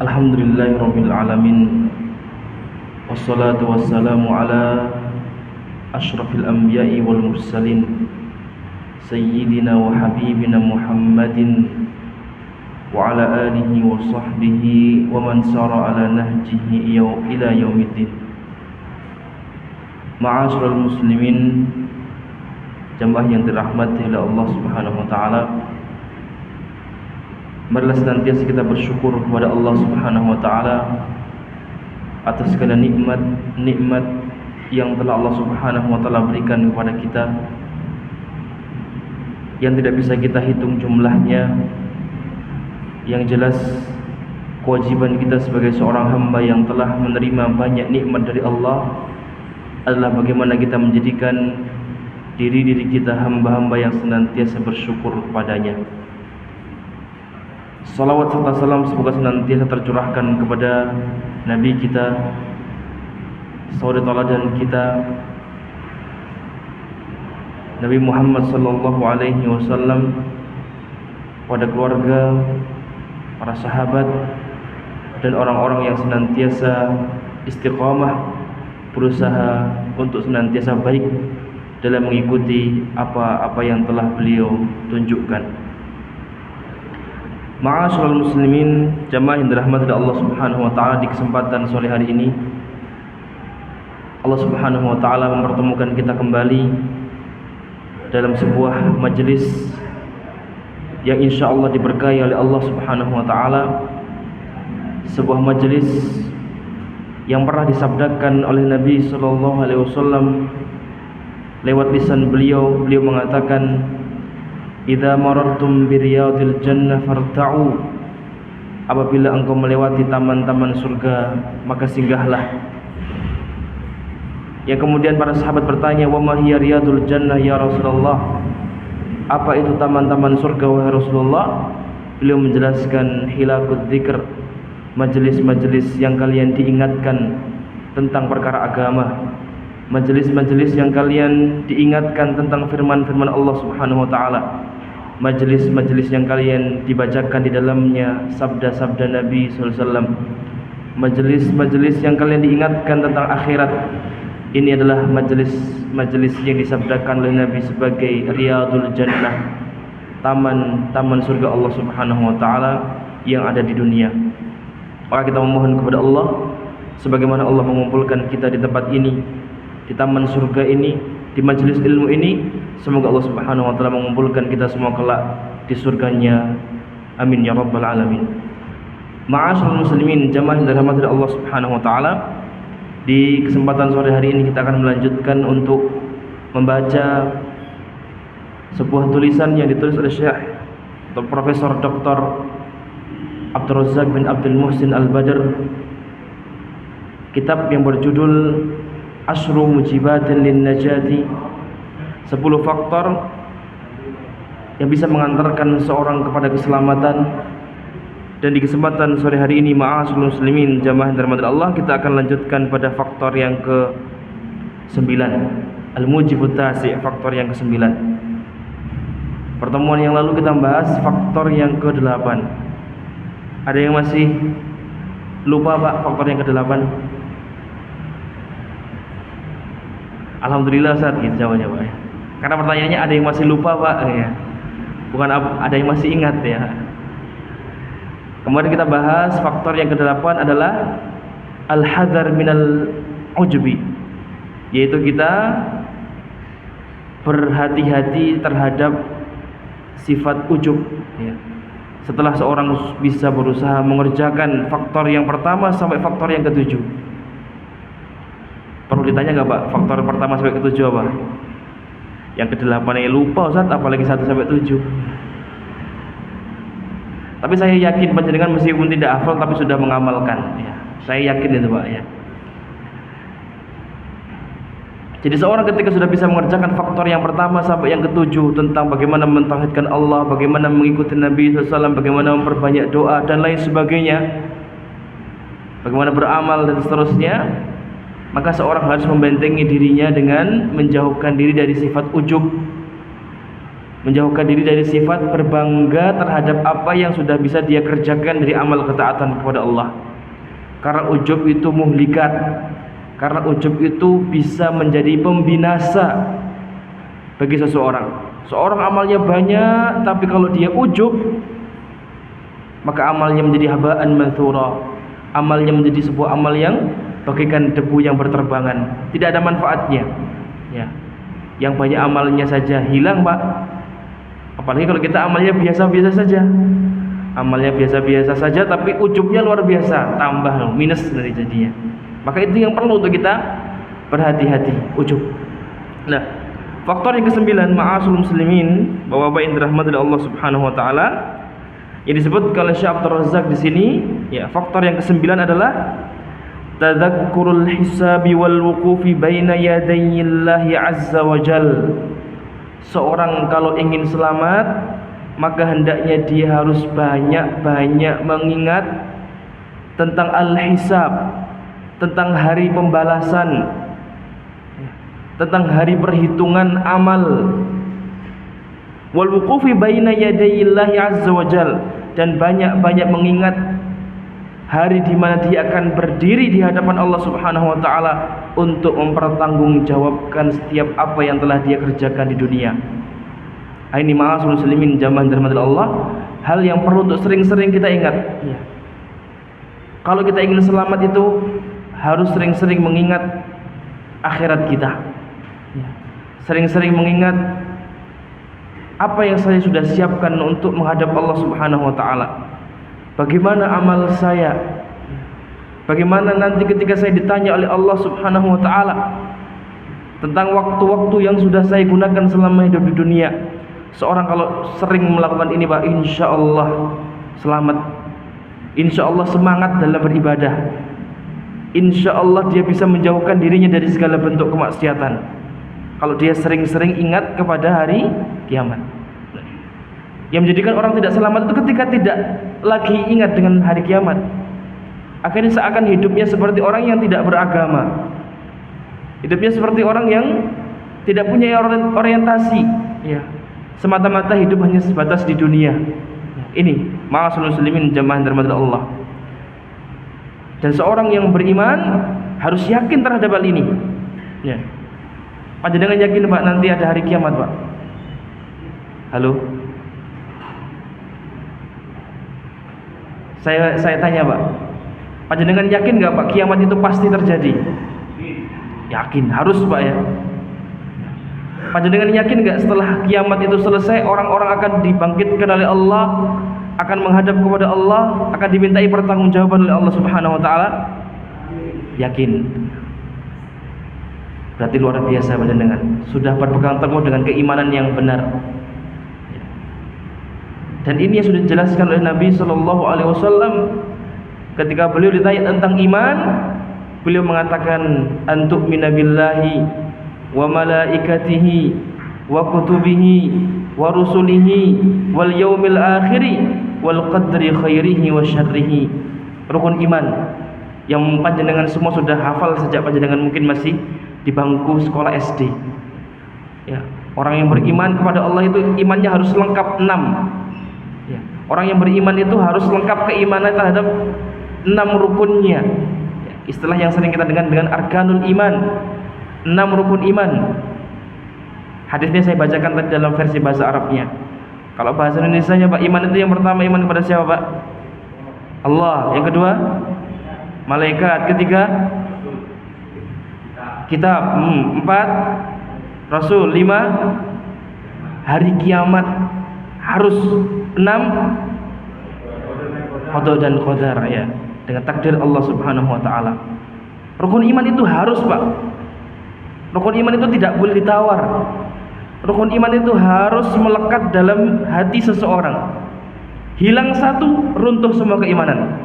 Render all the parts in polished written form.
Alhamdulillahirabbil alamin. Wassalatu wassalamu ala asyrafil anbiya'i wal mursalin sayyidina wa habibina Muhammadin wa ala alihi wa sahbihi wa man sara ala nahjihi ila yaumiddin. Ma'asyiral muslimin, jamaah yang dirahmati oleh Allah Subhanahu wa taala, marilah senantiasa kita bersyukur kepada Allah Subhanahu wa taala atas segala nikmat yang telah Allah Subhanahu wa taala berikan kepada kita, yang tidak bisa kita hitung jumlahnya. Yang jelas kewajiban kita sebagai seorang hamba yang telah menerima banyak nikmat dari Allah adalah bagaimana kita menjadikan diri kita hamba-hamba yang senantiasa bersyukur kepadanya. Salawat serta salam semoga senantiasa tercurahkan kepada Nabi kita, saudara teladan kita, Nabi Muhammad sallallahu alaihi wasallam, pada keluarga, para sahabat, dan orang-orang yang senantiasa istiqamah, berusaha untuk senantiasa baik dalam mengikuti apa-apa yang telah beliau tunjukkan. Ma'asyiral muslimin, jamaah yang dirahmati Allah Subhanahu wa taala, di kesempatan sore hari ini Allah Subhanahu wa taala mempertemukan kita kembali dalam sebuah majelis yang insyaallah diberkahi oleh Allah Subhanahu wa taala, sebuah majelis yang pernah disabdakan oleh Nabi sallallahu alaihi wasallam lewat lisan beliau mengatakan, "Idza marartum bi riyadil jannah farta'u." Apabila engkau melewati taman-taman surga, maka singgahlah. Yang kemudian para sahabat bertanya, "Wa ma hiya riyadul jannah ya Rasulullah?" Apa itu taman-taman surga wahai Rasulullah? Beliau menjelaskan, hilakut dzikr, majelis-majelis yang kalian diingatkan tentang perkara agama, majelis-majelis yang kalian diingatkan tentang firman-firman Allah Subhanahu wa taala, majelis-majelis yang kalian dibacakan di dalamnya sabda-sabda Nabi sallallahu alaihi wasallam, majelis-majelis yang kalian diingatkan tentang akhirat. Ini adalah majelis yang disabdakan oleh Nabi sebagai riyadul jannah, taman-taman surga Allah Subhanahu wa taala yang ada di dunia. Maka kita memohon kepada Allah, sebagaimana Allah mengumpulkan kita di tempat ini, di taman surga ini, di majelis ilmu ini, semoga Allah Subhanahu wa taala mengumpulkan kita semua kelak di surganya. Amin ya rabbal alamin. Ma'asyiral muslimin, jamaah yang dirahmati Allah Subhanahu wa taala, di kesempatan sore hari ini kita akan melanjutkan untuk membaca sebuah tulisan yang ditulis oleh Syekh atau Profesor Dr. Abdul Razak bin Abdul Muhsin Al-Badr, kitab yang berjudul Asyru Mujibatin lin Najati, 10 faktor yang bisa mengantarkan seorang kepada keselamatan. Dan di kesempatan sore hari ini, ma'asyiral muslimin, jamaah yang dirahmati Allah, kita akan lanjutkan pada faktor yang ke-9, Al-Mujibut Tasi', faktor yang ke-9. Pertemuan yang lalu kita bahas faktor yang ke-8. Ada yang masih lupa Pak faktor yang ke-8? Alhamdulillah saat gitu jawabnya Pak. Karena pertanyaannya ada yang masih lupa Pak ya. Bukan ada yang masih ingat ya. Kemudian kita bahas faktor yang ke-8 adalah al-hadzar minal ujbi, yaitu kita berhati-hati terhadap sifat ujub ya. Setelah seorang bisa berusaha mengerjakan faktor yang pertama sampai faktor yang ke-7, perlu ditanya nggak Pak, faktor pertama sampai ke-7 apa? Yang ke-8 yang lupa Ustaz, apalagi 1 sampai 7. Tapi saya yakin panjenengan meskipun tidak hafal tapi sudah mengamalkan ya. Saya yakin itu Pak ya. Jadi seorang ketika sudah bisa mengerjakan faktor yang pertama sampai yang ke-7 tentang bagaimana mentauhidkan Allah, bagaimana mengikuti Nabi SAW, bagaimana memperbanyak doa dan lain sebagainya, bagaimana beramal dan seterusnya, maka seorang harus membentengi dirinya dengan menjauhkan diri dari sifat ujub. menjauhkan diri dari sifat berbangga terhadap apa yang sudah bisa dia kerjakan dari amal ketaatan kepada Allah. Karena ujub itu muhlikat, karena ujub itu bisa menjadi pembinasa bagi seseorang. Seorang amalnya banyak, tapi kalau dia ujub, maka amalnya menjadi habaan manthura. Amalnya menjadi sebuah amal yang bagaikan debu yang berterbangan, tidak ada manfaatnya. Ya. Yang banyak amalnya saja hilang, Pak. Apalagi kalau kita amalnya biasa-biasa saja. Amalnya biasa-biasa saja, tapi ujubnya luar biasa, tambah minus dari jadinya. Maka itu yang perlu untuk kita berhati-hati, ujub. Nah, faktor yang ke-9, ma'asul muslimin, bahwa yang dirahmati oleh Allah Subhanahu wa taala, yang disebutkan oleh Syekh Abdul Razak di sini, ya, faktor yang ke-9 adalah tadzakkurul hisabi wal wuqufi baina yadayillahi azza wa jal. Seorang kalau ingin selamat, maka hendaknya dia harus banyak-banyak mengingat tentang al-hisab, tentang hari pembalasan, tentang hari perhitungan amal. Wal wuqufi baina yadayillahi azza wa jal, dan banyak-banyak mengingat hari di mana dia akan berdiri di hadapan Allah Subhanahu wa taala untuk mempertanggungjawabkan setiap apa yang telah dia kerjakan di dunia. Ini ma'asul muslimin jamaah dirahmati Allah, hal yang perlu untuk sering-sering kita ingat. Ya. Kalau kita ingin selamat itu harus sering-sering mengingat akhirat kita. Ya. Sering-sering mengingat apa yang saya sudah siapkan untuk menghadap Allah Subhanahu wa taala. Bagaimana amal saya? Bagaimana nanti ketika saya ditanya oleh Allah Subhanahu wa taala tentang waktu-waktu yang sudah saya gunakan selama hidup di dunia. Seorang kalau sering melakukan ini, Pak, insyaallah selamat. Insyaallah semangat dalam beribadah. Insyaallah dia bisa menjauhkan dirinya dari segala bentuk kemaksiatan. Kalau dia sering-sering ingat kepada hari kiamat. Yang menjadikan orang tidak selamat itu ketika tidak lagi ingat dengan hari kiamat. Akhirnya seakan hidupnya seperti orang yang tidak beragama. Hidupnya seperti orang yang tidak punya orientasi, ya. Semata-mata hidup hanya sebatas di dunia. Ini ma'asul muslimin jamaah dirahmati Allah. Dan seorang yang beriman harus yakin terhadap hal ini. Ya. Panjenengan yakin, Pak, nanti ada hari kiamat, Pak? Halo? Saya tanya, Pak. Panjenengan yakin nggak, Pak, kiamat itu pasti terjadi? Yakin, harus, Pak, ya. Panjenengan yakin nggak setelah kiamat itu selesai orang-orang akan dibangkitkan oleh Allah, akan menghadap kepada Allah, akan dimintai pertanggungjawaban oleh Allah Subhanahu wa taala? Yakin. Berarti luar biasa panjenengan sudah berpegang teguh dengan keimanan yang benar. Dan ini yang sudah dijelaskan oleh Nabi sallallahu alaihi wasallam ketika beliau ditanya tentang iman, beliau mengatakan antu'mina billahi wa malaikatihi wa kutubihi wa rusulihi wal yaumil akhiri wal qadri khairihi wa syarrihi. Rukun iman yang panjenengan semua sudah hafal sejak panjenengan mungkin masih di bangku sekolah SD. Ya, orang yang beriman kepada Allah itu imannya harus lengkap 6. Ya, orang yang beriman itu harus lengkap keimanan terhadap 6 rukunnya. Ya, istilah yang sering kita dengar dengan arkanul iman. 6 rukun iman. Hadisnya saya bacakan tadi dalam versi bahasa Arabnya. Kalau bahasa Indonesianya, Pak, iman itu yang pertama iman kepada siapa, Pak? Allah. Yang kedua, malaikat. Ketiga, kitab. 4, Rasul. 5, hari kiamat. Harus 6, qada dan qadar, ya, dengan takdir Allah Subhanahu wa taala. Rukun iman itu harus, Pak. Rukun iman itu tidak boleh ditawar. Rukun iman itu harus melekat dalam hati seseorang. Hilang satu, runtuh semua keimanan.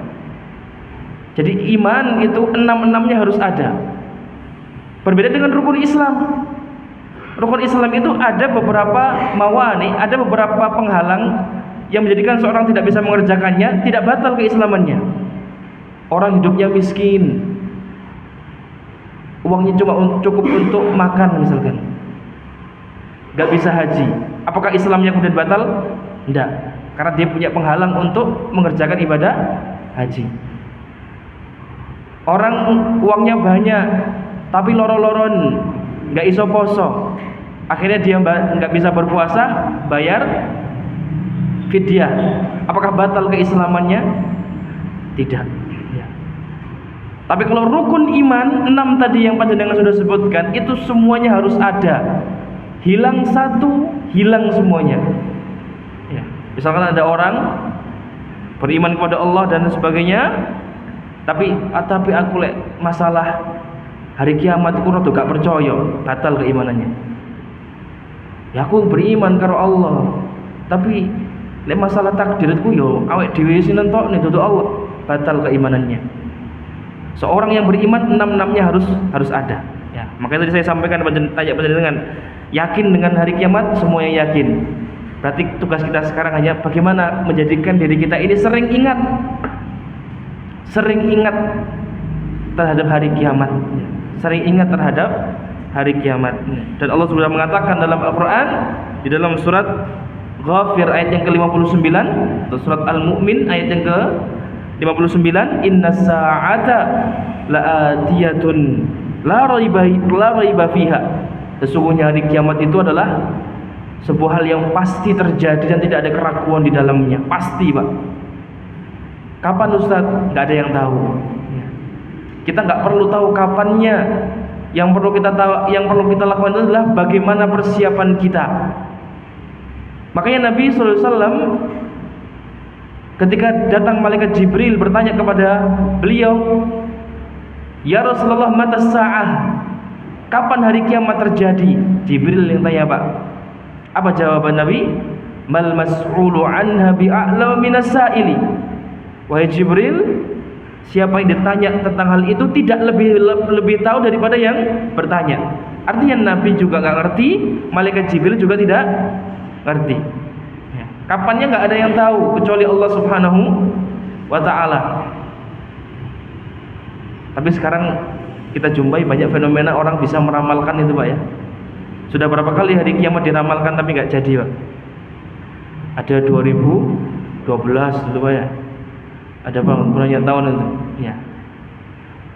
Jadi iman itu 6-6-nya harus ada. Berbeda dengan rukun Islam. Rukun Islam itu ada beberapa mawani, ada beberapa penghalang yang menjadikan seorang tidak bisa mengerjakannya, tidak batal keislamannya. Orang hidupnya miskin, uangnya cuma cukup untuk makan misalkan, gak bisa haji. Apakah Islamnya kemudian batal? Tidak, karena dia punya penghalang untuk mengerjakan ibadah haji. Orang uangnya banyak tapi loro-loron, nggak iso poso, akhirnya dia nggak bisa berpuasa, bayar fidyah. Apakah batal keislamannya? Tidak. Ya. Tapi kalau rukun iman 6 tadi yang panjenengan sudah sebutkan, itu semuanya harus ada. Hilang satu, hilang semuanya. Ya. Misalkan ada orang beriman kepada Allah dan sebagainya, tapi aku masalah hari kiamat aku rada gak percaya, batal keimanannya. Ya aku beriman karo Allah, tapi nek masalah takdirku yo awake dhewe sing nentokne dudu Allah, batal keimanannya. Seorang yang beriman 6-6-nya harus ada. Ya, makanya tadi saya sampaikan tanya dengan yakin dengan hari kiamat, semuanya yakin. Berarti tugas kita sekarang hanya bagaimana menjadikan diri kita ini sering ingat terhadap hari kiamat, sering ingat terhadap hari kiamat. Dan Allah sudah mengatakan dalam Al-Quran di dalam surat Ghafir ayat yang ke-59 atau surat Al-Mu'min ayat yang ke-59, inna sa'ata la'atiyatun la raiba fiha. Sesungguhnya hari kiamat itu adalah sebuah hal yang pasti terjadi dan tidak ada keraguan di dalamnya, pasti Pak. Kapan Ustaz? Nggak ada yang tahu. Kita nggak perlu tahu kapannya. Yang perlu kita lakukan itu adalah bagaimana persiapan kita. Makanya Nabi SAW ketika datang malaikat Jibril bertanya kepada beliau, ya Rasulullah, mata sa'ah, kapan hari kiamat terjadi? Jibril yang tanya Pak. Apa jawaban Nabi? Mal mas'ulu anha bi'a'lam minas sa'ili. Wahai Jibril, siapa yang ditanya tentang hal itu tidak lebih tahu daripada yang bertanya. Artinya Nabi juga nggak ngerti, malaikat Jibril juga tidak ngerti. Ya. Kapannya nggak ada yang tahu kecuali Allah Subhanahu wa Ta'ala. Tapi sekarang kita jumpai banyak fenomena orang bisa meramalkan itu Pak ya. Sudah berapa kali hari kiamat diramalkan tapi nggak jadi Pak. Ada 2012 dulu Pak ya. Ada banyak tahun itu. Ya.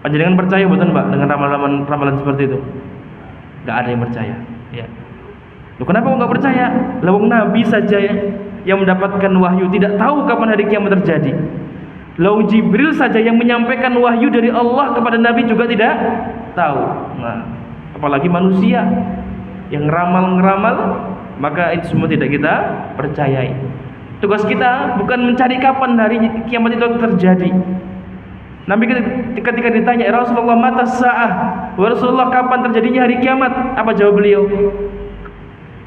Panjenengan percaya betul Pak dengan ramalan seperti itu? Enggak ada yang percaya. Ya. Loh, kenapa enggak percaya? Lawang Nabi saja yang mendapatkan wahyu tidak tahu kapan hari kiamat terjadi. Lalu Jibril saja yang menyampaikan wahyu dari Allah kepada Nabi juga tidak tahu. Nah, apalagi manusia yang ngeramal-ngeramal, maka itu semua tidak kita percayai. Tugas kita bukan mencari kapan hari kiamat itu terjadi. Nabi ketika ditanya, Rasulullah mata sa'ah, Rasulullah kapan terjadinya hari kiamat? Apa jawab beliau?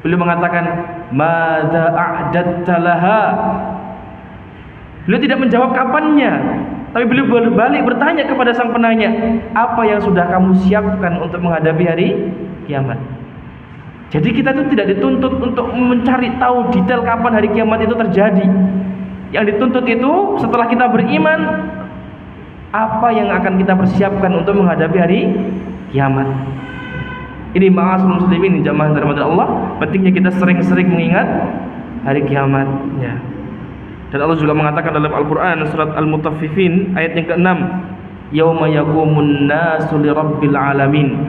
Beliau mengatakan, madza a'datta laha. Beliau tidak menjawab kapannya, tapi beliau berbalik bertanya kepada sang penanya, apa yang sudah kamu siapkan untuk menghadapi hari kiamat? Jadi kita itu tidak dituntut untuk mencari tahu detail kapan hari kiamat itu terjadi. Yang dituntut itu setelah kita beriman, apa yang akan kita persiapkan untuk menghadapi hari kiamat. Ini ma'asyiral muslimin jamaah dirahmati Allah, pentingnya kita sering-sering mengingat hari kiamat ya. Dan Allah juga mengatakan dalam Al-Qur'an surat Al-Mutaffifin ayat yang ke-6, yauma yaqumun nasu lirabbil alamin.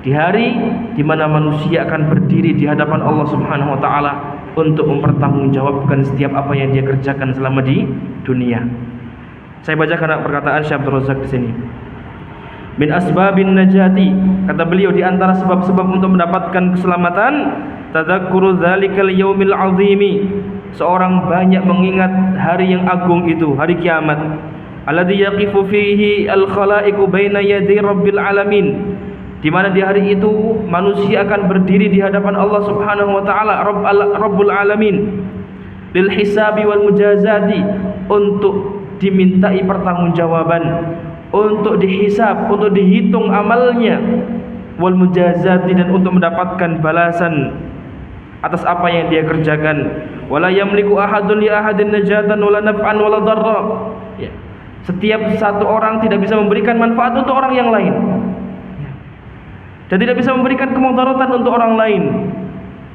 Di hari di mana manusia akan berdiri di hadapan Allah Subhanahu wa taala untuk mempertanggungjawabkan setiap apa yang dia kerjakan selama di dunia. Saya bacakan perkataan Syekh Abdul Razak di sini. Min asbabin najati, kata beliau, di antara sebab-sebab untuk mendapatkan keselamatan, tadzakkuru dzalikal yaumil azimi, seorang banyak mengingat hari yang agung itu, hari kiamat. Alladzi yaqifu fihi al-khalaiqu baina yaday rabbil alamin, di mana di hari itu manusia akan berdiri di hadapan Allah Subhanahu wa taala, Rabbul alamin, lil hisabi wal mujazati, untuk dimintai pertanggungjawaban, untuk dihisab, untuk dihitung amalnya, wal mujazati, dan untuk mendapatkan balasan atas apa yang dia kerjakan. Wala yamliku ahadun li ahadin najatan wala naf'an wala dharra. Ya. Setiap satu orang tidak bisa memberikan manfaat untuk orang yang lain, dan tidak bisa memberikan kemudaratan untuk orang lain.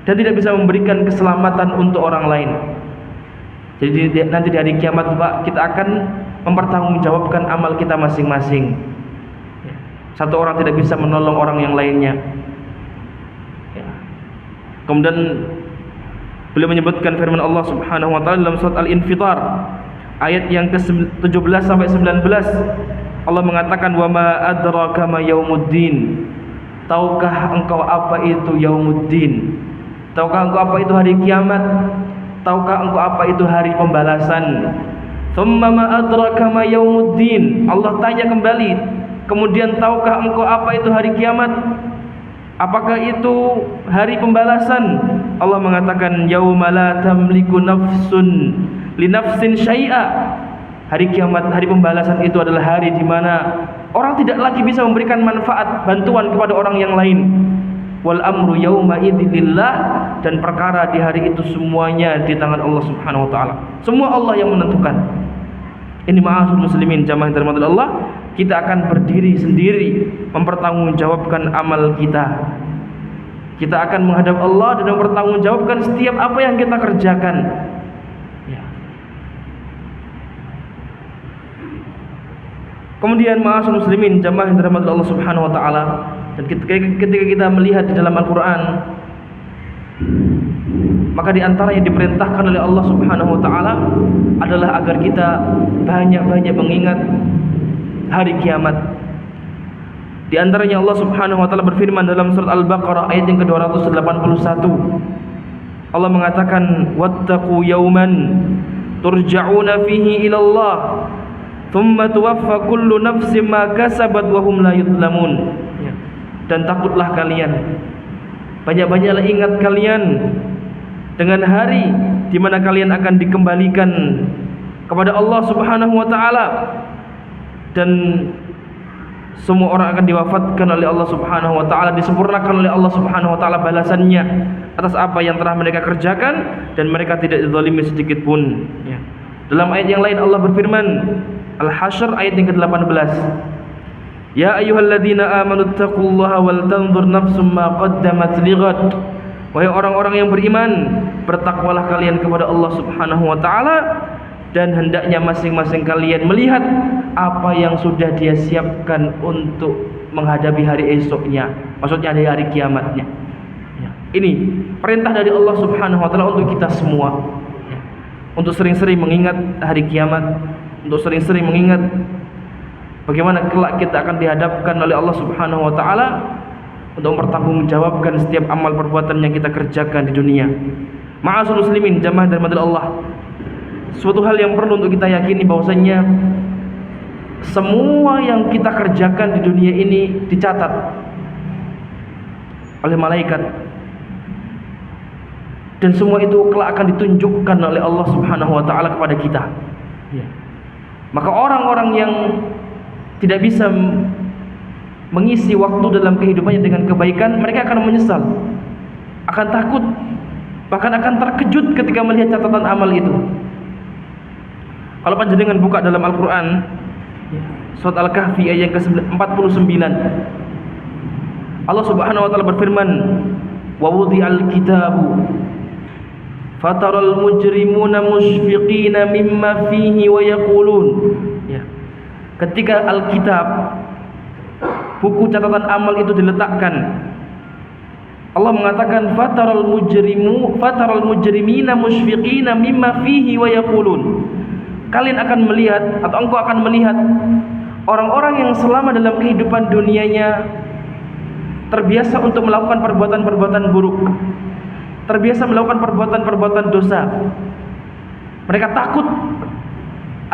dan tidak bisa memberikan keselamatan untuk orang lain. Jadi nanti di hari kiamat Pak, kita akan mempertanggungjawabkan amal kita masing-masing. Satu orang tidak bisa menolong orang yang lainnya. Kemudian beliau menyebutkan firman Allah Subhanahu wa taala dalam surat Al-Infitar ayat yang ke-17 sampai 19. Allah mengatakan, "Wa ma adraka ma yaumuddin." Tahukah engkau apa itu yaumuddin? Tahukah engkau apa itu hari kiamat? Tahukah engkau apa itu hari pembalasan? Tsumma ma adraka ma yaumuddin. Allah tanya kembali, kemudian tahukah engkau apa itu hari kiamat? Apakah itu hari pembalasan? Allah mengatakan, yauma la tamliku nafsun li nafsin syai'a. Hari kiamat, hari pembalasan itu adalah hari di mana orang tidak lagi bisa memberikan manfaat, bantuan kepada orang yang lain. Wal amru yauma idzin lillah, dan perkara di hari itu semuanya di tangan Allah Subhanahu wa taala. Semua Allah yang menentukan. Ini ma'asyiral muslimin jamaah yang dirahmati Allah, kita akan berdiri sendiri mempertanggungjawabkan amal kita. Kita akan menghadap Allah dan mempertanggungjawabkan setiap apa yang kita kerjakan. Ya. Kemudian ma'asyiral muslimin jamaah yang dirahmati Allah Subhanahu wa taala, dan ketika kita melihat di dalam Al-Qur'an, maka di antara yang diperintahkan oleh Allah Subhanahu wa taala adalah agar kita banyak-banyak mengingat hari kiamat. Di antaranya Allah Subhanahu wa taala berfirman dalam surat Al-Baqarah ayat yang ke-281. Allah mengatakan, "Wattaqu yawman turja'una fihi ila Allah, thumma tuwaffa kullu nafsin ma kasabat wa hum la yuzlamun." Dan takutlah kalian, banyak-banyaklah ingat kalian dengan hari di mana kalian akan dikembalikan kepada Allah Subhanahu wa taala, dan semua orang akan diwafatkan oleh Allah Subhanahu wa taala, disempurnakan oleh Allah Subhanahu wa taala balasannya atas apa yang telah mereka kerjakan, dan mereka tidak dizalimi sedikit pun. Ya. Dalam ayat yang lain Allah berfirman, Al-Hasyr ayat yang ke-18, "Ya ayyuhalladzina amanu taqullaha wal tanzur nafsum ma qaddamat lighad." Wahai orang-orang yang beriman, bertakwalah kalian kepada Allah Subhanahu wa taala, dan hendaknya masing-masing kalian melihat apa yang sudah dia siapkan untuk menghadapi hari esoknya, maksudnya di hari kiamatnya. Ya. Ini perintah dari Allah Subhanahu wa taala untuk kita semua. Ya. Untuk sering-sering mengingat hari kiamat, untuk sering-sering mengingat bagaimana kelak kita akan dihadapkan oleh Allah Subhanahu wa taala untuk mempertanggungjawabkan setiap amal perbuatan yang kita kerjakan di dunia. Ma'asyiral muslimin jamaah dari Allah, suatu hal yang perlu untuk kita yakini bahwasanya semua yang kita kerjakan di dunia ini dicatat oleh malaikat, dan semua itu kelak akan ditunjukkan oleh Allah Subhanahu wa taala kepada kita. Ya. Maka orang-orang yang tidak bisa mengisi waktu dalam kehidupannya dengan kebaikan, mereka akan menyesal, akan takut, bahkan akan terkejut ketika melihat catatan amal itu. Kalau panjenengan buka dalam Al-Quran surat Al-Kahfi ayat ke-49, Allah Subhanahu wa taala berfirman, "Wa wudi'al kitabu fataral mujrimuna mushfiqina mimma fihi wa yaqulun." Ya. Ketika Alkitab, buku catatan amal itu diletakkan, Allah mengatakan fataral mujrimina mushfiqina mimma fihi wa yaqulun. Kalian akan melihat, atau engkau akan melihat orang-orang yang selama dalam kehidupan dunianya terbiasa untuk melakukan perbuatan-perbuatan buruk, terbiasa melakukan perbuatan-perbuatan dosa. Mereka takut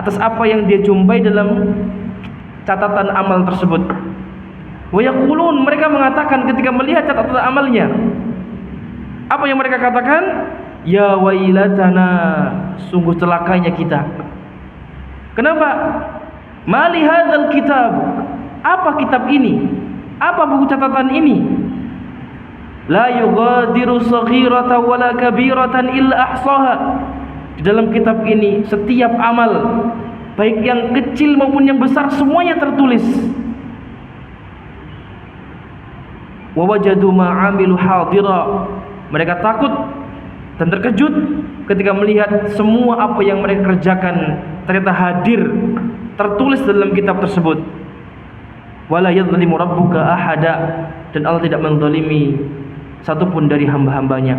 atas apa yang dia jumpai dalam catatan amal tersebut. Wa yaqulun, mereka mengatakan ketika melihat catatan amalnya, apa yang mereka katakan? Ya wailatana, sungguh celakanya kita. Kenapa? Mali hadzal kitab, apa kitab ini? Apa buku catatan ini? La yughadiru saghiratan wala kabiratan illa ahsaha. Di dalam kitab ini setiap amal, baik yang kecil maupun yang besar, semuanya tertulis. Wa wajadu ma 'amilu hadira, Mereka takut dan terkejut ketika melihat semua apa yang mereka kerjakan ternyata hadir, tertulis dalam kitab tersebut. Wala yadhlimu rabbuka ahada, dan Allah tidak menzalimi satupun dari hamba-hambanya.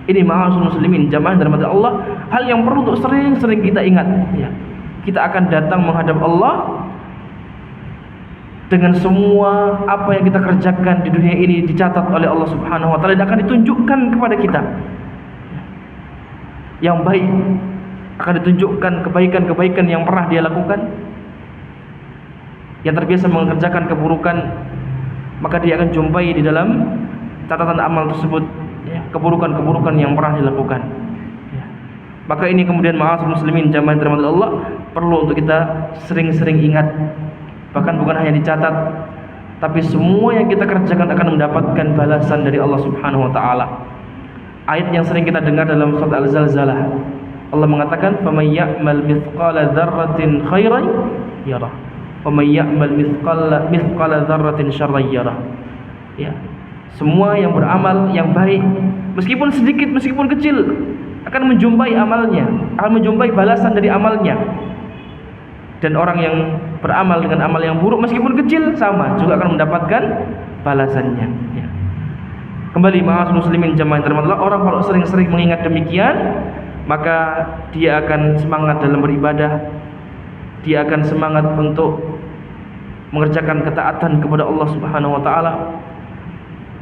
Ini ma'asyiral muslimin, jamaah dirahmati Allah, hal yang perlu untuk sering-sering kita ingat ya. Kita akan datang menghadap Allah dengan semua apa yang kita kerjakan di dunia ini dicatat oleh Allah Subhanahu wa taala dan akan ditunjukkan kepada kita. Yang baik akan ditunjukkan kebaikan-kebaikan yang pernah dia lakukan. Yang terbiasa mengerjakan keburukan, maka dia akan jumpai di dalam catatan amal tersebut ya, keburukan-keburukan yang pernah dilakukan ya. Maka ini kemudian ma'asyiral muslimin, jamaah dirahmati Allah, perlu untuk kita sering-sering ingat. Bahkan bukan hanya dicatat, tapi semua yang kita kerjakan akan mendapatkan balasan dari Allah Subhanahu wa taala. Ayat yang sering kita dengar dalam surat Al-Zalzalah, Allah mengatakan faman ya'mal mithqala dzarratin khairan yarah wa man ya'mal mithqala dzarratin syarran yarah ya. Semua yang beramal yang baik, meskipun sedikit, meskipun kecil, akan menjumpai amalnya, akan menjumpai balasan dari amalnya. Dan orang yang beramal dengan amal yang buruk, meskipun kecil, sama juga akan mendapatkan balasannya ya. Kembali ma'asyiral muslimin, jamaah dirahmati Allah, orang kalau sering-sering mengingat demikian, maka dia akan semangat dalam beribadah, dia akan semangat untuk mengerjakan ketaatan kepada Allah Subhanahu wa taala.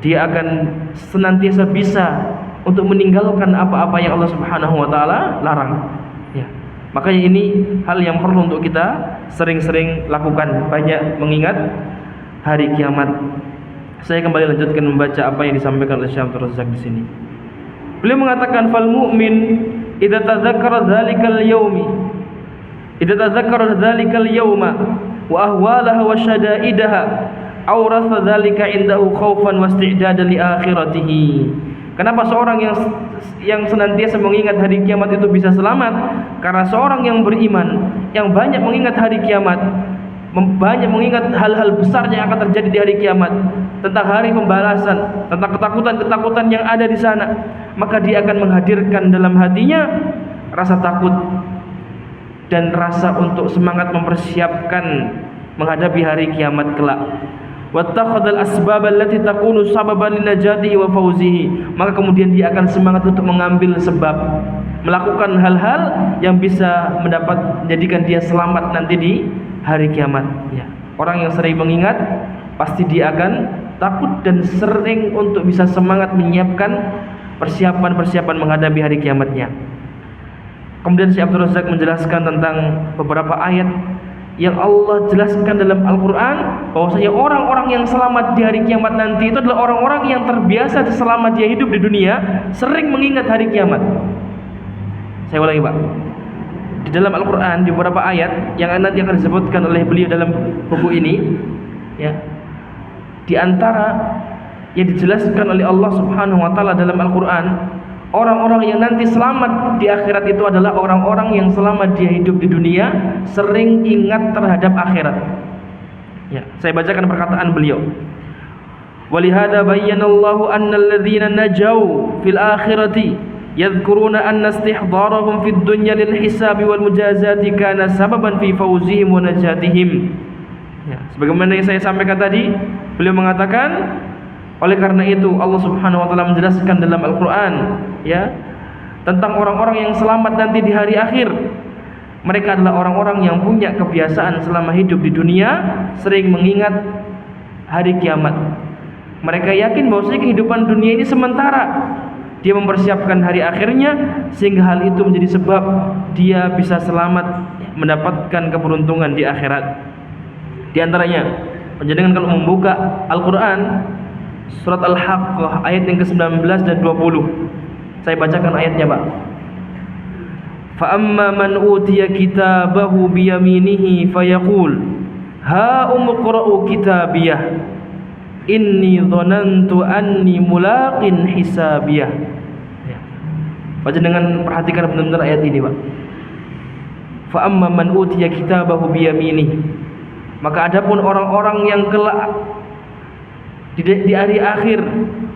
Dia akan senantiasa bisa untuk meninggalkan apa-apa yang Allah Subhanahu wa taala larang ya. Makanya ini hal yang perlu untuk kita sering-sering lakukan, banyak mengingat hari kiamat. Saya kembali lanjutkan membaca apa yang disampaikan oleh Syekh Abdul Razak di sini. Beliau mengatakan fal mu'min idza tadzakkara dzalikal yaumi idza tadzakkara dzalikal yauma wa ahwalaha wa syada'idaha awratha dzalika indahu khaufan wa isti'dadan li akhiratihi. Kenapa seorang yang senantiasa mengingat hari kiamat itu bisa selamat? Karena seorang yang beriman, yang banyak mengingat hari kiamat, banyak mengingat hal-hal besar yang akan terjadi di hari kiamat, tentang hari pembalasan, tentang ketakutan-ketakutan yang ada di sana, maka dia akan menghadirkan dalam hatinya rasa takut dan rasa untuk semangat mempersiapkan menghadapi hari kiamat kelak. Wattakhadhal asbab allati takunu sababan linajatihi wa fawzihi, maka kemudian dia akan semangat untuk mengambil sebab, melakukan hal-hal yang bisa menjadikan dia selamat nanti di hari kiamat ya. Orang yang sering mengingat pasti dia akan takut dan sering untuk bisa semangat menyiapkan persiapan-persiapan menghadapi hari kiamatnya. Kemudian Syekh Abdul Razak menjelaskan tentang beberapa ayat yang Allah jelaskan dalam Al-Quran bahwasanya orang-orang yang selamat di hari kiamat nanti itu adalah orang-orang yang terbiasa selama dia hidup di dunia sering mengingat hari kiamat. Saya ulangi Pak, di dalam Al-Quran di beberapa ayat yang nanti akan disebutkan oleh beliau dalam buku ini ya, di antara yang dijelaskan oleh Allah Subhanahu wa taala dalam Al-Quran, orang-orang yang nanti selamat di akhirat itu adalah orang-orang yang selama dia hidup di dunia sering ingat terhadap akhirat. Ya, saya bacakan perkataan beliau. Walihada bayyanallahu annal ladzina najaw fil akhirati yadhkuruna anna istihdarahum fid dunya lil hisabi wal mujazati kana sababan fi fawzihim wa najatihim. Ya, sebagaimana yang saya sampaikan tadi, beliau mengatakan oleh karena itu Allah Subhanahu wa taala menjelaskan dalam Al-Qur'an ya tentang orang-orang yang selamat nanti di hari akhir. Mereka adalah orang-orang yang punya kebiasaan selama hidup di dunia sering mengingat hari kiamat. Mereka yakin bahwa kehidupan dunia ini sementara. Dia mempersiapkan hari akhirnya sehingga hal itu menjadi sebab dia bisa selamat mendapatkan keberuntungan di akhirat. Di antaranya, panjenengan kalau membuka Al-Qur'an surat Al-Haqqah ayat yang ke-19 dan 20. Saya bacakan ayatnya, Pak. Fa amma man utiya kitabahu bi yaminihi fayaqul ha umqra'u kitabiyah inni dhanantu anni mulaqin hisabiyah. Ya. Baca dengan perhatikan benar-benar ayat ini, Pak. Fa amma man utiya kitabahu bi yaminihi, maka adapun orang-orang yang kelak di hari akhir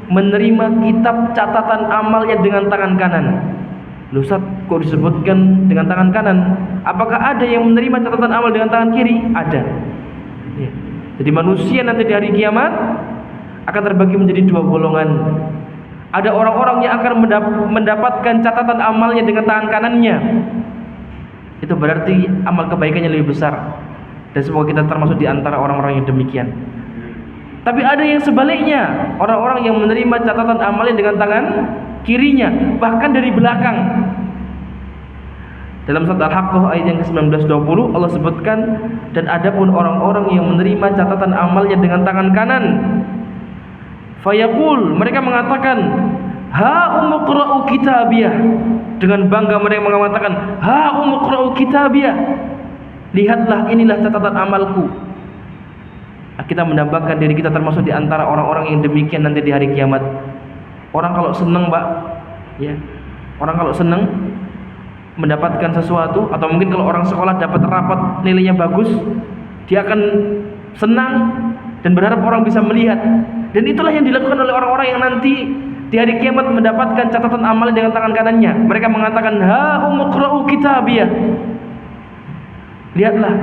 menerima kitab catatan amalnya dengan tangan kanan. Loh Ustaz, kok disebutkan dengan tangan kanan? Apakah ada yang menerima catatan amal dengan tangan kiri? Ada. Ya. Jadi manusia nanti di hari kiamat akan terbagi menjadi dua golongan. Ada orang-orang yang akan mendapatkan catatan amalnya dengan tangan kanannya. Itu berarti amal kebaikannya lebih besar. Dan semoga kita termasuk di antara orang-orang yang demikian. Tapi ada yang sebaliknya, orang-orang yang menerima catatan amalnya dengan tangan kirinya, bahkan dari belakang. Dalam surat Al-Haqqah ayat yang ke-19 20 Allah sebutkan, dan adapun orang-orang yang menerima catatan amalnya dengan tangan kanan, fayaqul, mereka mengatakan, ha umqra'u kitabiyah. Dengan bangga mereka mengatakan, ha umqra'u kitabiyah. Lihatlah, inilah catatan amalku. Kita menambahkan diri kita termasuk di antara orang-orang yang demikian nanti di hari kiamat. Orang kalau senang, Pak, ya. Orang kalau senang mendapatkan sesuatu, atau mungkin kalau orang sekolah dapat rapat nilainya bagus, dia akan senang dan berharap orang bisa melihat. Dan itulah yang dilakukan oleh orang-orang yang nanti di hari kiamat mendapatkan catatan amal dengan tangan kanannya. Mereka mengatakan, ha umqra'u kitabiyah. Lihatlah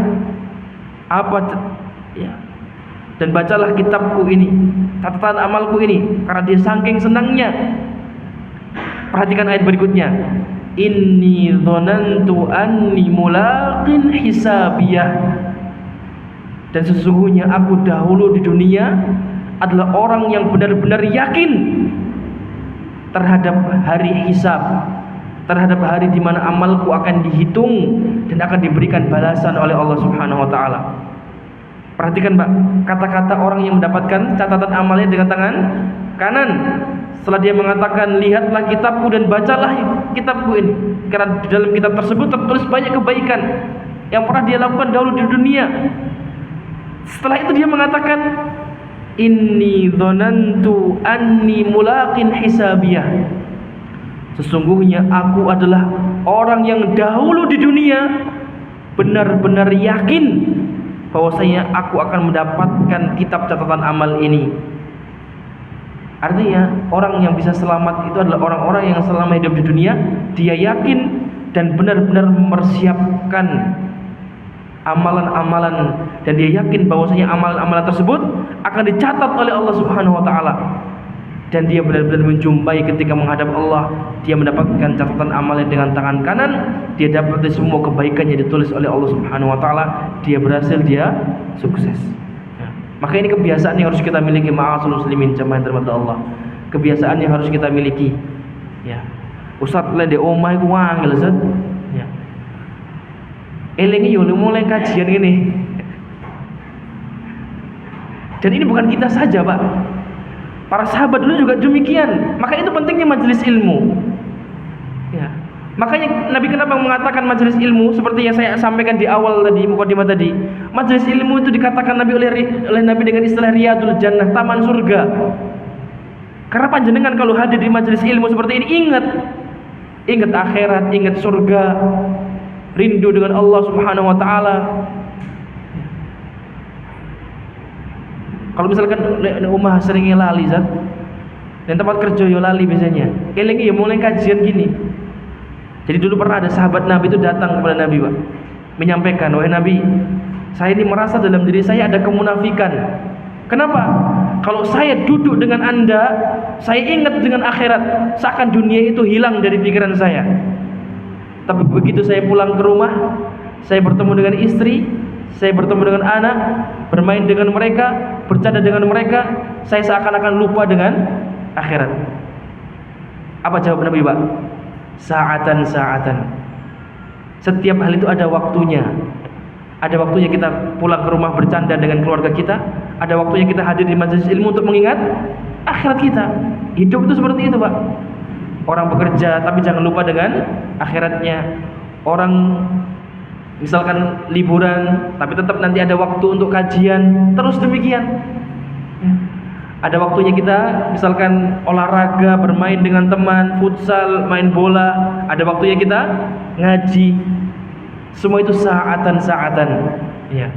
apa, ya, dan bacalah kitabku ini, catatan amalku ini, karena dia saking senangnya. Perhatikan ayat berikutnya, inni dzanantu anni mulaqin hisabiyah. Dan sesungguhnya aku dahulu di dunia adalah orang yang benar-benar yakin terhadap hari hisab, terhadap hari di mana amalku akan dihitung dan akan diberikan balasan oleh Allah Subhanahu wa taala. Perhatikan, Pak, kata-kata orang yang mendapatkan catatan amalnya dengan tangan kanan. Setelah dia mengatakan, lihatlah kitabku dan bacalah kitabku ini, karena di dalam kitab tersebut tertulis banyak kebaikan yang pernah dia lakukan dahulu di dunia. Setelah itu dia mengatakan, inni dzanantu anni mulaqin hisabiyah. Sesungguhnya aku adalah orang yang dahulu di dunia benar-benar yakin bahwasanya aku akan mendapatkan kitab catatan amal ini. Artinya orang yang bisa selamat itu adalah orang-orang yang selama hidup di dunia dia yakin dan benar-benar mempersiapkan amalan-amalan, dan dia yakin bahwasanya amalan-amalan tersebut akan dicatat oleh Allah Subhanahu wa taala. Dan dia benar-benar menjumpai ketika menghadap Allah, dia mendapatkan catatan amalnya dengan tangan kanan, dia dapat semua kebaikannya ditulis oleh Allah Subhanahu wa taala, dia berhasil, dia sukses. Ya. Maka ini kebiasaan yang harus kita miliki, ma'asyiral muslimin jamaah terhormat Allah. Kebiasaan yang harus kita miliki. Ya. Ustaz le ndek omah iku wangel, Ustaz. Ya. Elingi yo mulai kajian ini. Dan ini bukan kita saja, Pak. Para sahabat dulu juga demikian. Maka itu pentingnya majelis ilmu. Ya. Makanya Nabi kenapa mengatakan majelis ilmu seperti yang saya sampaikan di awal tadi, mukadimah tadi. Majelis ilmu itu dikatakan Nabi oleh Nabi dengan istilah riyadul jannah, taman surga. Karena panjenengan kalau hadir di majelis ilmu seperti ini, ingat akhirat, ingat surga, rindu dengan Allah Subhanahu wa taala. Kalau misalkan rumah sering lali, Zat, dan tempat kerja yo lali biasanya, elingi ya mulai kajian gini. Jadi dulu pernah ada sahabat Nabi itu datang kepada Nabi, Pak, menyampaikan, wahai Nabi, saya ini merasa dalam diri saya ada kemunafikan. Kenapa? Kalau saya duduk dengan Anda, saya ingat dengan akhirat, seakan dunia itu hilang dari pikiran saya. Tapi begitu saya pulang ke rumah, saya bertemu dengan istri, saya bertemu dengan anak, bermain dengan mereka, bercanda dengan mereka, saya seakan-akan lupa dengan akhirat. Apa jawab Nabi, Pak? Sa'atan. Setiap hal itu ada waktunya. Ada waktunya kita pulang ke rumah bercanda dengan keluarga kita, ada waktunya kita hadir di majelis ilmu untuk mengingat akhirat kita. Hidup itu seperti itu, Pak. Orang bekerja tapi jangan lupa dengan akhiratnya. Orang misalkan liburan tapi tetap nanti ada waktu untuk kajian, terus demikian. Ada waktunya kita misalkan olahraga, bermain dengan teman, futsal, main bola, ada waktunya kita ngaji. Semua itu sa'atan. Ya.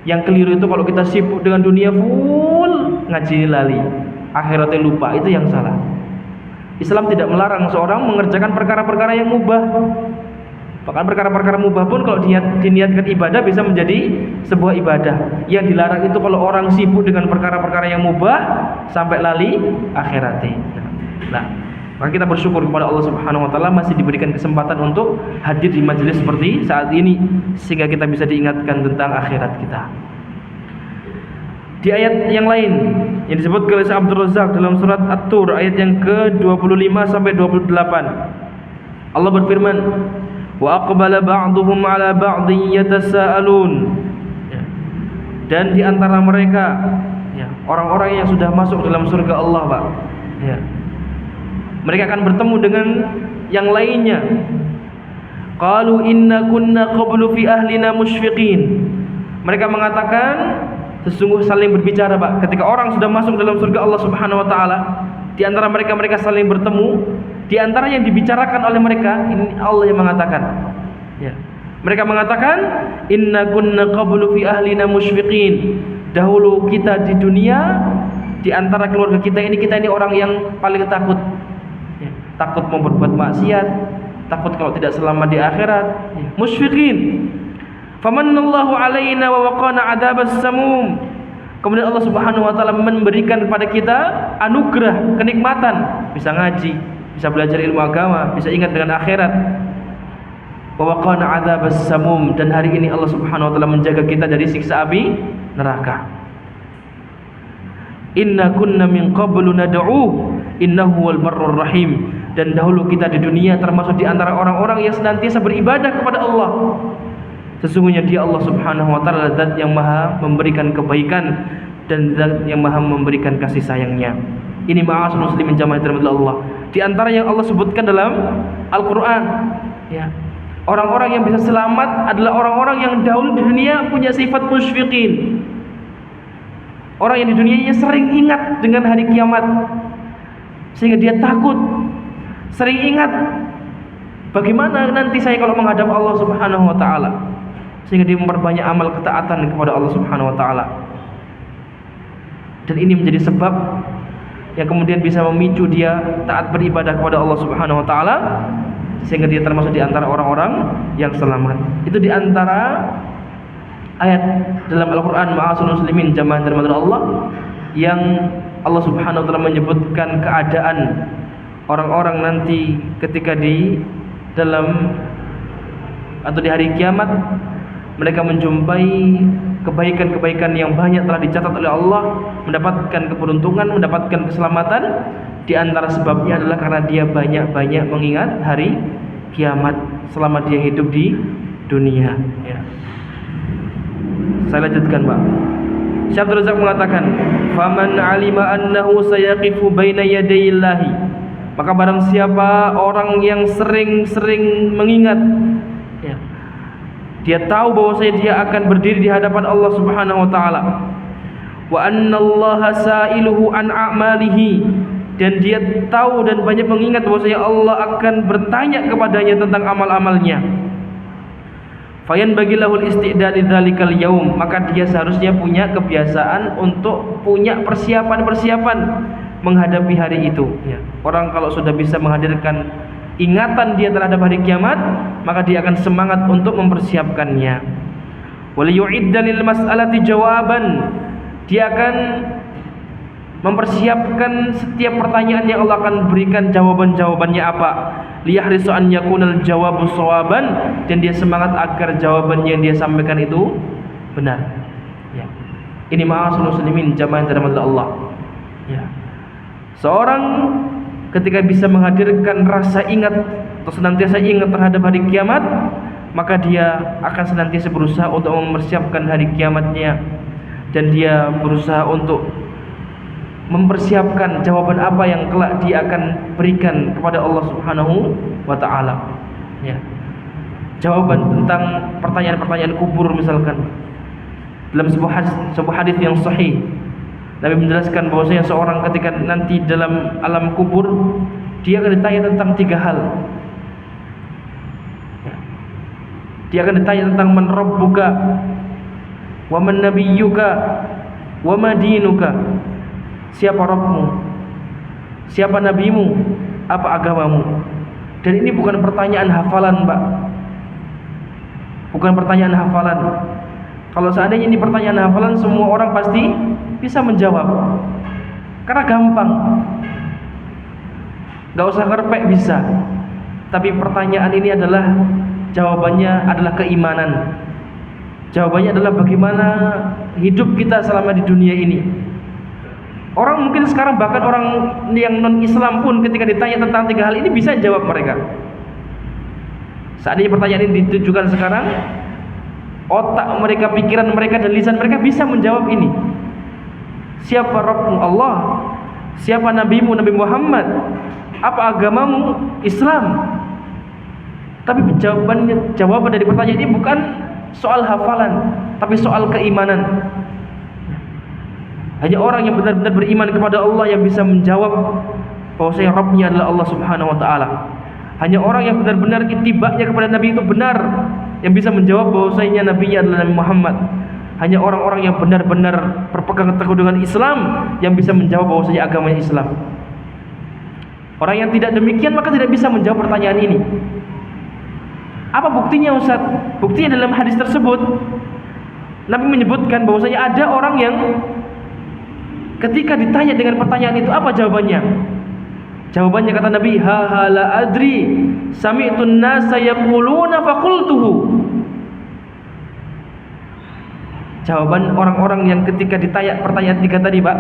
Yang keliru itu kalau kita sibuk dengan dunia full, ngaji lali, akhiratnya lupa, itu yang salah. Islam tidak melarang seorang mengerjakan perkara-perkara yang mubah. Bahkan perkara-perkara mubah pun kalau diniatkan ibadah bisa menjadi sebuah ibadah. Yang dilarang itu kalau orang sibuk dengan perkara-perkara yang mubah sampai lali akhiratnya. Nah, maka kita bersyukur kepada Allah Subhanahu wa taala masih diberikan kesempatan untuk hadir di majelis seperti saat ini sehingga kita bisa diingatkan tentang akhirat kita. Di ayat yang lain yang disebut oleh Abdul Razak dalam surat At-Tur ayat yang ke-25 sampai 28. Allah berfirman, "Wa aqbala ba'dhum 'ala ba'dhin yatasaalun." Dan di antara mereka orang-orang yang sudah masuk dalam surga Allah, Pak. Mereka akan bertemu dengan yang lainnya. Qalu inna kunna qablu fi ahlina musyfiqin. Mereka mengatakan, sesungguh saling berbicara, Pak. Ketika orang sudah masuk dalam surga Allah Subhanahu wa taala, di antara mereka saling bertemu, di antara yang dibicarakan oleh mereka, ini Allah yang mengatakan. Mereka mengatakan, inna kunna qablu fi ahlina musyfiqin. Dahulu kita di dunia, di antara keluarga kita ini orang yang paling takut. Takut mau berbuat maksiat, takut kalau tidak selamat di akhirat. Musyfiqin. Famanallahu alaina wa waqana adzabas samum. Kemudian Allah Subhanahu wa taala memberikan kepada kita anugerah, kenikmatan, bisa ngaji, bisa belajar ilmu agama, bisa ingat dengan akhirat. Wa waqana adzabas samum, dan hari ini Allah Subhanahu wa taala menjaga kita dari siksa api neraka. Inna kunna min qablu nad'uhu innahu wal barrur rahim. Dan dahulu kita di dunia termasuk di antara orang-orang yang senantiasa beribadah kepada Allah. Sesungguhnya Dia Allah Subhanahu wa taala zat yang maha memberikan kebaikan dan zat yang maha memberikan kasih sayangnya. Ini ma'asyiral muslimin jamaah dirahmati Allah. Di antara yang Allah sebutkan dalam Al-Qur'an, orang-orang yang bisa selamat adalah orang-orang yang dahulu di dunia punya sifat musyfiqin. Orang yang di dunianya sering ingat dengan hari kiamat, sehingga dia takut, sering ingat bagaimana nanti saya kalau menghadap Allah Subhanahu wa taala, sehingga dia memperbanyak amal ketaatan kepada Allah Subhanahu wa taala. Dan ini menjadi sebab yang kemudian bisa memicu dia taat beribadah kepada Allah Subhanahu wa taala, sehingga dia termasuk di antara orang-orang yang selamat. Itu di antara ayat dalam Al-Qur'an ma'asyiral muslimin jamaah dirahmati Allah yang Allah Subhanahu wa taala menyebutkan keadaan orang-orang nanti ketika di dalam atau di hari kiamat mereka menjumpai kebaikan-kebaikan yang banyak telah dicatat oleh Allah, mendapatkan keberuntungan, mendapatkan keselamatan. Di antara sebabnya adalah karena dia banyak-banyak mengingat hari kiamat selama dia hidup di dunia. Saya lanjutkan, Pak. Syekh Abdul Razak mengatakan, "Faman 'alima annahu sayaqifu baina yadayillahi." Maka barang siapa orang yang sering-sering mengingat, dia tahu bahwasanya dia akan berdiri di hadapan Allah Subhanahu wa taala. Wa annallaha sa'iluhu an a'malihi, dan dia tahu dan banyak mengingat bahwasanya Allah akan bertanya kepadanya tentang amal-amalnya. Fayan bagilahul isti'dad lidzalikal yaum, maka dia seharusnya punya kebiasaan untuk punya persiapan-persiapan menghadapi hari itu. Orang kalau sudah bisa menghadirkan ingatan dia terhadap hari kiamat, maka dia akan semangat untuk mempersiapkannya. Wal yu'idda lil mas'alati jawaban, dia akan mempersiapkan setiap pertanyaan yang Allah akan berikan jawaban-jawabannya apa. Liyahrisu an yakunal jawabu shawaban, dan dia semangat agar jawaban yang dia sampaikan itu benar. Ini ma'asyiral muslimin jamaah yang dirahmati Allah. Seorang ketika bisa menghadirkan rasa ingat atau senantiasa ingat terhadap hari kiamat, maka dia akan senantiasa berusaha untuk mempersiapkan hari kiamatnya, dan dia berusaha untuk mempersiapkan jawaban apa yang kelak dia akan berikan kepada Allah Subhanahu wa taala. Jawaban tentang pertanyaan-pertanyaan kubur misalkan. Dalam sebuah hadis yang sahih, Nabi menjelaskan bahwasanya seorang ketika nanti dalam alam kubur, dia akan ditanya tentang 3 hal. Dia akan ditanya tentang man rabbuka, Wa man nabiyyuka? Wa ma dinuka? Siapa Rabbmu? Siapa nabimu? Apa agamamu? Dan ini bukan pertanyaan hafalan, Pak. Bukan pertanyaan hafalan. Kalau seandainya ini pertanyaan hafalan, semua orang pasti bisa menjawab. Karena gampang. Gak usah ngerpek bisa. Tapi pertanyaan ini adalah, jawabannya adalah keimanan. Jawabannya adalah bagaimana hidup kita selama di dunia ini. Orang mungkin sekarang, bahkan orang yang non-Islam pun ketika ditanya tentang 3 hal ini bisa jawab mereka. Seandainya pertanyaan ini ditujukan sekarang, otak mereka, pikiran mereka, dan lisan mereka bisa menjawab ini. Siapa Rabbmu? Allah. Siapa nabimu? Nabi Muhammad. Apa agamamu? Islam. Tapi jawaban dari pertanyaan ini bukan soal hafalan, tapi soal keimanan. Hanya orang yang benar-benar beriman kepada Allah yang bisa menjawab bahwasanya Rabbnya adalah Allah Subhanahu wa taala. Hanya orang yang benar-benar ittiba'nya kepada Nabi itu benar yang bisa menjawab bahwasanya nabinya adalah Nabi Muhammad. Hanya orang-orang yang benar-benar berpegang teguh dengan Islam yang bisa menjawab bahwasanya agamanya Islam. Orang yang tidak demikian maka tidak bisa menjawab pertanyaan ini. Apa buktinya, Ustaz? Buktinya dalam hadis tersebut Nabi menyebutkan bahwasanya ada orang yang ketika ditanya dengan pertanyaan itu, apa jawabannya? Jawabannya kata Nabi, ha la adri sami'tun nasa yaquluna faqultuhu. Jawaban orang-orang yang ketika ditanya pertanyaan 3 tadi, Pak,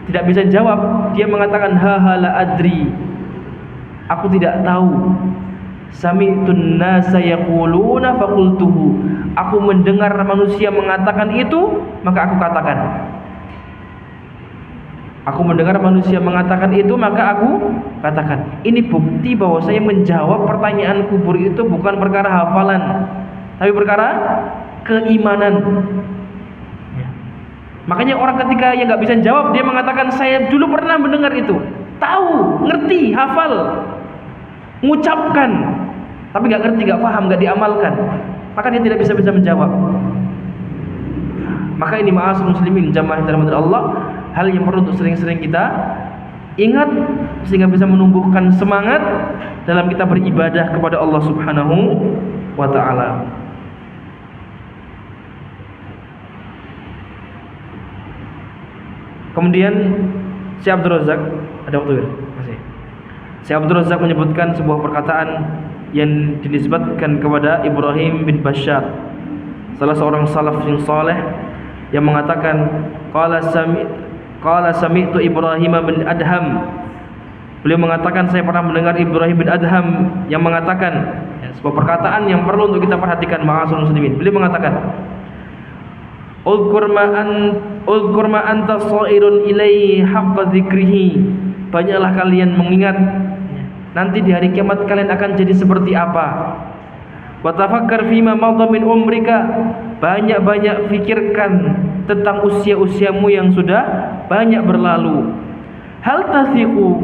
tidak bisa jawab, dia mengatakan ha la adri. Aku tidak tahu. Sami'tun nasa yaquluna faqultuhu. Aku mendengar manusia mengatakan itu, maka aku katakan. Aku mendengar manusia mengatakan itu, maka aku katakan. Ini bukti bahwa saya menjawab pertanyaan kubur itu bukan perkara hafalan, tapi perkara keimanan. Ya. Makanya orang ketika yang nggak bisa jawab, dia mengatakan saya dulu pernah mendengar itu, tahu, ngerti, hafal, mengucapkan, tapi nggak ngerti, nggak paham, nggak diamalkan, maka dia tidak bisa menjawab. Maka ini ma'asyiral muslimin jamaah yang dirahmati Allah, hal yang perlu untuk sering-sering kita ingat sehingga bisa menumbuhkan semangat dalam kita beribadah kepada Allah Subhanahu wa taala. Kemudian Syekh Abdul Razak, ada waktu ya? Masih. Syekh Abdul Razak menyebutkan sebuah perkataan yang dinisbatkan kepada Ibrahim bin Bashar, salah seorang salaf yang saleh, yang mengatakan qala sami'tu Ibrahim bin Adham. Beliau mengatakan saya pernah mendengar Ibrahim bin Adham yang mengatakan, sebuah perkataan yang perlu untuk kita perhatikan ma'asyiral muslimin. Beliau mengatakan, Udhkur ma anta sha'irun ilaihi haqqa dzikrihi. Banyaklah kalian mengingat nanti di hari kiamat kalian akan jadi seperti apa. Wa tafakkar fima madha min umrika. Banyak-banyak fikirkan tentang usia-usiamu yang sudah banyak berlalu. Hal tathiqu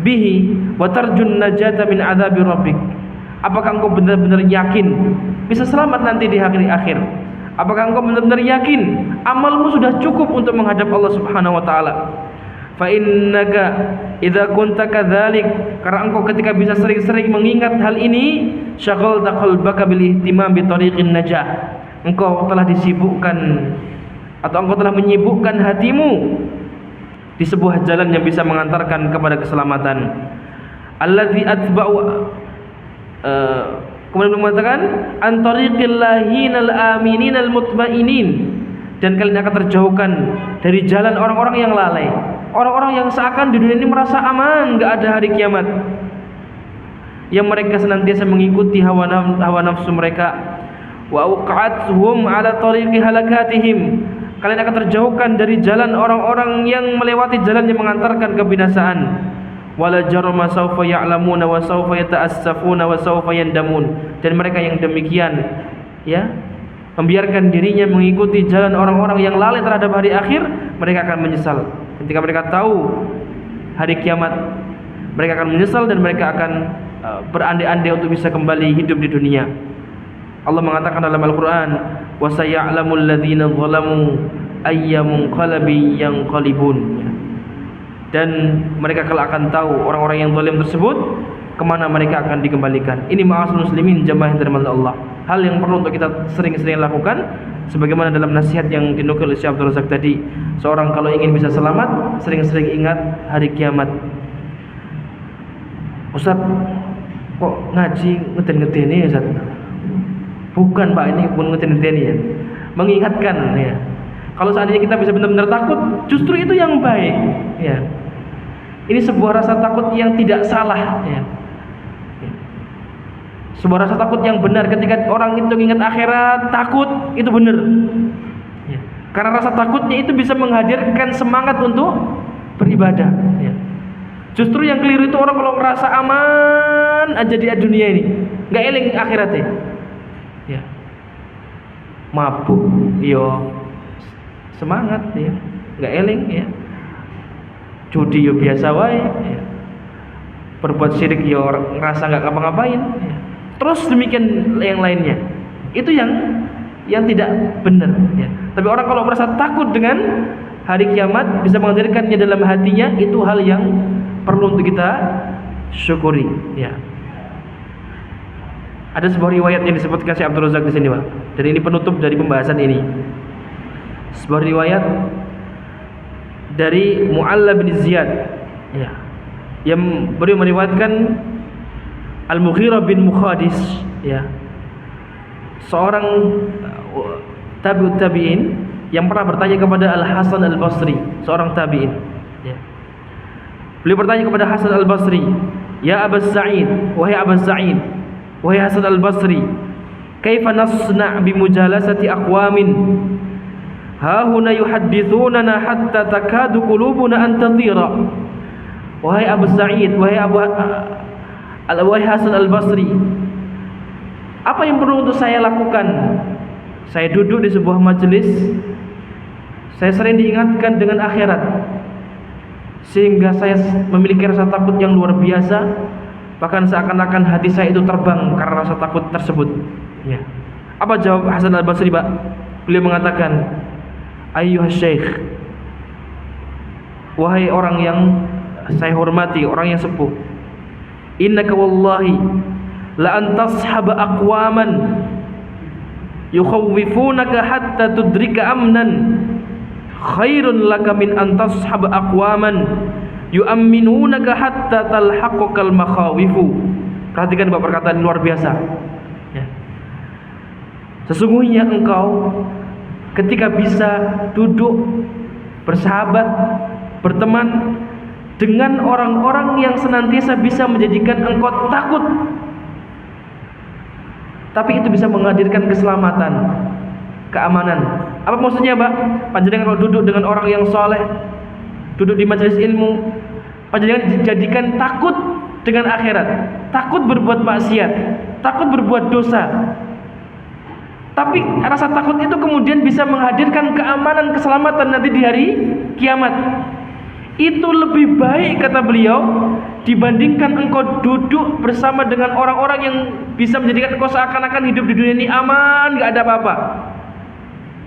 bihi wa tarjun najata min adzabi rabbik. Apakah engkau benar-benar yakin bisa selamat nanti di hari akhir? Apakah engkau benar-benar yakin amalmu sudah cukup untuk menghadap Allah Subhanahu wa taala? Fa innaka idza kunta kadzalik, karena engkau ketika bisa sering-sering mengingat hal ini, syaghalta qalbaka bil ihtimam bi tariqin najah. Engkau telah disibukkan atau engkau telah menyibukkan hatimu di sebuah jalan yang bisa mengantarkan kepada keselamatan. Allazi atba'u kemudian mengatakan antariqil lahinal amininal mutmainin, dan kalian akan terjauhkan dari jalan orang-orang yang lalai, orang-orang yang seakan di dunia ini merasa aman, enggak ada hari kiamat, yang mereka senantiasa mengikuti hawa nafsu mereka. Wa uqa'athum ala tariqi halakatihim, kalian akan terjauhkan dari jalan orang-orang yang melewati jalan yang mengantarkan kebinasaan. Wala jarma sawfa ya'lamuna wa sawfa yata'assafuna wa sawfa yandamun, dan mereka yang demikian ya membiarkan dirinya mengikuti jalan orang-orang yang lalai terhadap hari akhir, mereka akan menyesal ketika mereka tahu hari kiamat. Mereka akan menyesal dan mereka akan berandai-andai untuk bisa kembali hidup di dunia. Allah mengatakan dalam Al-Quran, wa saya'lamul ladzina zalamu ayyamun qalabi yanqalibun. Dan mereka kelak akan tahu orang-orang yang zalim tersebut kemana mereka akan dikembalikan. Ini ma'asyiral muslimin jamaah yang dirahmati Allah, hal yang perlu untuk kita sering-sering lakukan, sebagaimana dalam nasihat yang dinukil oleh Syekh Abdul Razak tadi. Seorang kalau ingin bisa selamat, sering-sering ingat hari kiamat. Ustaz, kok ngaji ngeden-ngedeni ya Ustaz? Bukan Pak, ini pun ngeden-ngedeni ya. Mengingatkan ya. Kalau seandainya kita bisa benar-benar takut, justru itu yang baik ya. Ini sebuah rasa takut yang tidak salah ya. Sebuah rasa takut yang benar. Ketika orang itu ingat akhirat, takut, itu benar ya. Karena rasa takutnya itu bisa menghadirkan semangat untuk beribadah ya. Justru yang keliru itu orang kalau merasa aman aja di dunia ini, nggak eling akhiratnya ya. Mabuk yo semangat ya, nggak eling ya. Judi yo biasa wae ya. Berbuat syirik yo ngerasa nggak ngapa-ngapain ya. Terus demikian yang lainnya. Itu yang tidak benar ya. Tapi orang kalau merasa takut dengan hari kiamat, bisa menghadirkannya dalam hatinya, itu hal yang perlu untuk kita syukuri ya. Ada sebuah riwayat yang disebutkan Syekh Abdul Razak di sini, Pak. Dan ini penutup dari pembahasan ini. Sebuah riwayat dari Mu'alla bin Ziyad ya, yang beliau meriwayatkan Al-Mughirah bin Mukhadis ya, seorang tabi'ut tabi'in yang pernah bertanya kepada Al-Hasan Al-Basri, seorang tabi'in ya. Beliau bertanya kepada Hasan Al-Basri, "Ya Aba Sa'id, wahai Aba Sa'id, wahai Hasan Al-Basri, kaifa nasna' bi mujalasati aqwamin ha huna yuhaddithunana hatta takadu qulubuna an tatira." Wahai Abu Sa'id, wahai Hasan Al-Basri, apa yang perlu untuk saya lakukan? Saya duduk di sebuah majelis, saya sering diingatkan dengan akhirat, sehingga saya memiliki rasa takut yang luar biasa. Bahkan seakan-akan hati saya itu terbang karena rasa takut tersebut ya. Apa jawab Hasan Al-Basri, Pak? Beliau mengatakan, "Ayyuhas syekh, wahai orang yang saya hormati, orang yang sepuh, innaka wallahi la an tashaba aqwaman yukhawwifunaka hatta tudrika amnan khairun laka min an tashaba aqwaman yu'minunaka hatta talhaqqal makhawifu." Perhatikan Bapak, perkataan luar biasa ya. Sesungguhnya engkau ketika bisa duduk bersahabat, berteman dengan orang-orang yang senantiasa bisa menjadikan engkau takut, tapi itu bisa menghadirkan keselamatan, keamanan. Apa maksudnya, Pak? Panjenengan kalau duduk dengan orang yang soleh, duduk di majelis ilmu, panjenengan dijadikan takut dengan akhirat, takut berbuat maksiat, takut berbuat dosa. Tapi rasa takut itu kemudian bisa menghadirkan keamanan, keselamatan nanti di hari kiamat. Itu lebih baik, kata beliau, dibandingkan engkau duduk bersama dengan orang-orang yang bisa menjadikan engkau seakan-akan hidup di dunia ini aman, gak ada apa-apa,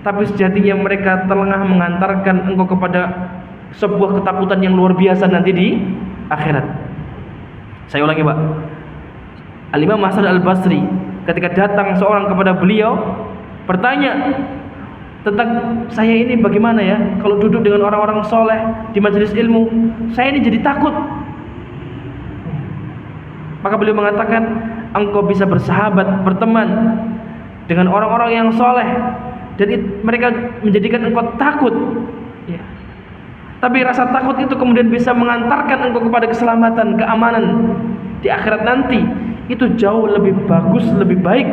tapi sejatinya mereka telengah mengantarkan engkau kepada sebuah ketakutan yang luar biasa nanti di akhirat. Saya ulangi, Pak. Al-Imam Hasan Al-Basri ketika datang seorang kepada beliau bertanya tentang, saya ini bagaimana ya kalau duduk dengan orang-orang soleh di majelis ilmu, saya ini jadi takut. Maka beliau mengatakan, engkau bisa bersahabat, berteman dengan orang-orang yang soleh, dan mereka menjadikan engkau takut ya. Tapi rasa takut itu kemudian bisa mengantarkan engkau kepada keselamatan, keamanan di akhirat nanti. Itu jauh lebih bagus, lebih baik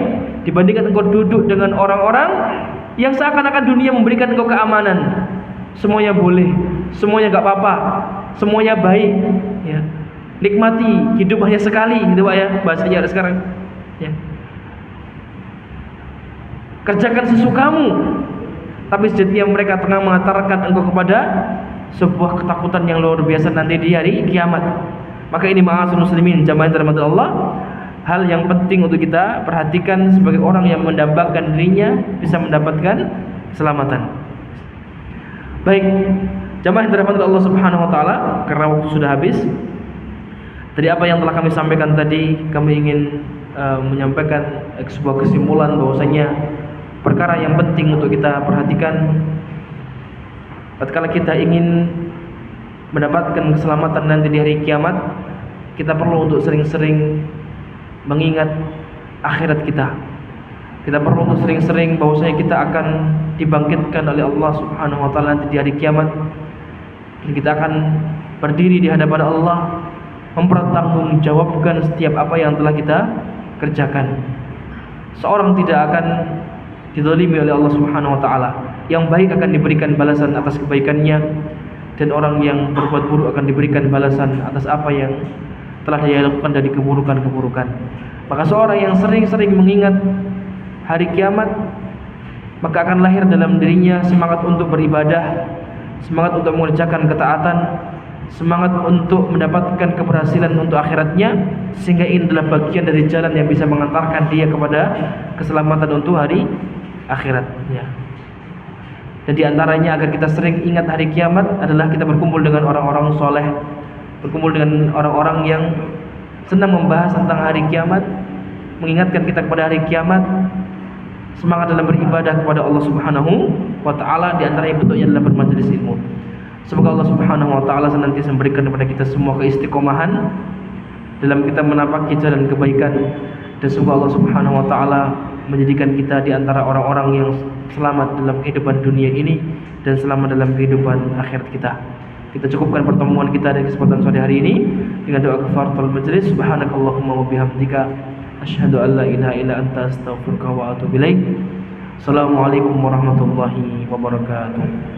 dibandingkan engkau duduk dengan orang-orang yang seakan-akan dunia memberikan engkau keamanan. Semuanya boleh, semuanya gak apa-apa, semuanya baik ya. Nikmati hidup hanya sekali, gitu Pak ya, bahasanya ada sekarang ya. Kerjakan sesukamu, tapi sejatinya mereka tengah mengantarkan engkau kepada sebuah ketakutan yang luar biasa nanti di hari kiamat. Maka ini ma'asyiral muslimin jamaah dirahmati Allah, hal yang penting untuk kita perhatikan sebagai orang yang mendambakan dirinya bisa mendapatkan keselamatan. Baik, jamaah yang dirahmati Allah Subhanahu wa taala, karena waktu sudah habis. Dari apa yang telah kami sampaikan tadi, kami ingin menyampaikan sebuah kesimpulan bahwasanya perkara yang penting untuk kita perhatikan tatkala kita ingin mendapatkan keselamatan nanti di hari kiamat, kita perlu untuk sering-sering mengingat akhirat kita. Kita perlu untuk sering-sering bahwasanya kita akan dibangkitkan oleh Allah Subhanahu wa taala nanti di hari kiamat. Dan kita akan berdiri di hadapan Allah, mempertanggungjawabkan setiap apa yang telah kita kerjakan. Seorang tidak akan dizalimi oleh Allah Subhanahu wa taala. Yang baik akan diberikan balasan atas kebaikannya, dan orang yang berbuat buruk akan diberikan balasan atas apa yang telah dia lakukan dari keburukan-keburukan. Maka seorang yang sering-sering mengingat hari kiamat, maka akan lahir dalam dirinya semangat untuk beribadah, semangat untuk mengerjakan ketaatan, semangat untuk mendapatkan keberhasilan untuk akhiratnya, sehingga ini adalah bagian dari jalan yang bisa mengantarkan dia kepada keselamatan untuk hari akhiratnya. Dan diantaranya agar kita sering ingat hari kiamat adalah kita berkumpul dengan orang-orang soleh, berkumpul dengan orang-orang yang senang membahas tentang hari kiamat, mengingatkan kita kepada hari kiamat, semangat dalam beribadah kepada Allah Subhanahu wa taala. Di antara bentuknya adalah bermajelis ilmu. Semoga Allah Subhanahu wa taala senantiasa memberikan kepada kita semua keistiqomahan dalam kita menapaki jalan kebaikan, dan semoga Allah Subhanahu wa taala menjadikan kita di antara orang-orang yang selamat dalam kehidupan dunia ini dan selamat dalam kehidupan akhirat kita. Kita cukupkan pertemuan kita di kesempatan sore hari ini dengan doa kafaratul majlis. Subhanakallahumma wa bihamdika asyhadu an la ilaha illa anta astaghfiruka wa atubu ilaik. Assalamualaikum warahmatullahi wabarakatuh.